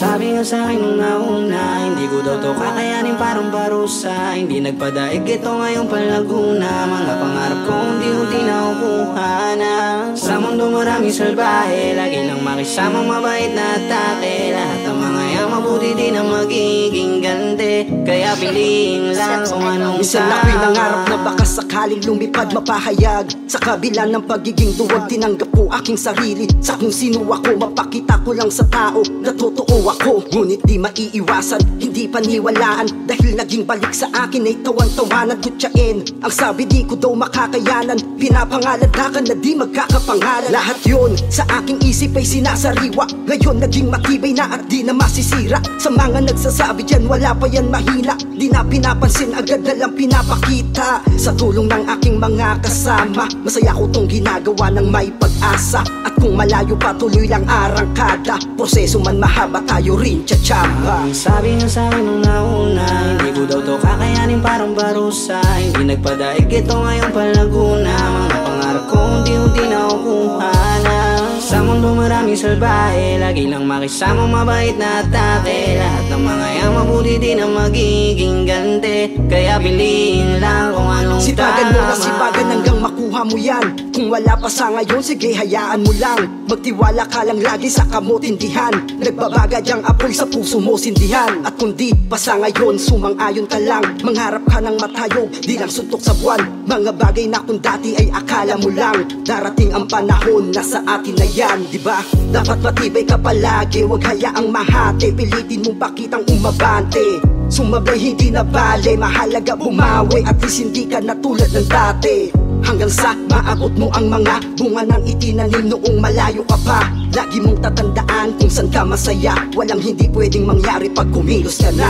Sabi nga sa'kin nung nauna, hindi ko daw to kakayanin, parang parusa. Hindi nagpadaig ito ngayong Palaguna. Mga pangarap ko unti-unti nakukuha na. Sa mundo maraming salbahe, lagi lang makisamang mabait na atake. Lahat ng mga yang mabuti din ang magiging gante. Kaya piliin lang kung anong minsan ako'y nangarap na baka sakaling lumipad mapahayag. Sa kabila ng pagiging duwag, tinanggap ko aking sarili. Sa kung sino ako, mapakita ko lang sa tao na totoo ako. Ngunit di maiiwasan, hindi paniwalaan. Dahil naging balik sa akin ay tawan-tawanan, kutsain. Ang sabi di ko daw makakayanan, pinapangaladakan na di magkakapangalan. Lahat yun sa aking isip ay sinasariwa. Ngayon naging matibay na at di na masisira. Sa mga nagsasabi dyan wala pa yan mahina, di na pinapansin, agad na lang pinapakita. Sa tulong ng aking mga kasama, masaya ko tong ginagawa ng may pag-asa. At kung malayo pa tuloy lang arangkada, proseso man mahaba tayo rin tsatsamba. Sabi nga sa'kin nung nauna, hindi ko daw to kakayanin, parang parusa. Hindi nagpadaig ito ngayong Palaguna. Mga pangarap ko unti-unti nakukuha na. Sa mundo maraming salbahe, lagi lang makisamang mabait na atake. Lahat ng mga yang mabuti din ang magiging gante. Kaya piliin lang kung anong sipagan tama. mo na sipagan hanggang makuha mo yan. Kung wala pa sa ngayon, sige hayaan mo lang. Magtiwala ka lang lagi sa kamotindihan. Nagbabagad ang apoy sa puso mo sindihan. At kung di pa sa ngayon, sumang-ayon ka lang. Mangharap ka ng matayog, di lang suntok sa buwan. Mga bagay na kung dati ay akala mo lang. Darating ang panahon na sa atin na yan, diba? Dapat matibay ka palagi, huwag hayaang mahati. Pilitin mong pakitang umabante. Sumabay hindi na bale, mahalaga bumawi. At least hindi ka na tulad ng dati. Hanggang sa maabot mo ang mga bunga ng itinanim noong malayo ka pa. Lagi mong tatandaan kung saan ka masaya. Walang hindi pwedeng mangyari pag kumilos ka na.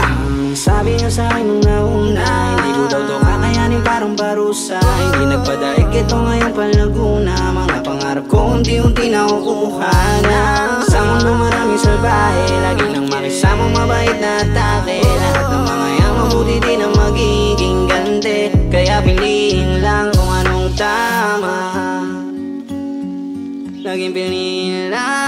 Sabi nga sa'kin nung nauna, hindi ko daw to kakayanin, parang parusa. Hindi nagpadaig ito ngayong Palaguna. Mga pangarap ko unti-unti nakukuha na. Sa mundo maraming salbahe, lagi lang makisamang mabait na atake. Lahat ng mga yang mabuti din ang magiging gante. Kaya piliin lang kung anong tama. Laging piliin lang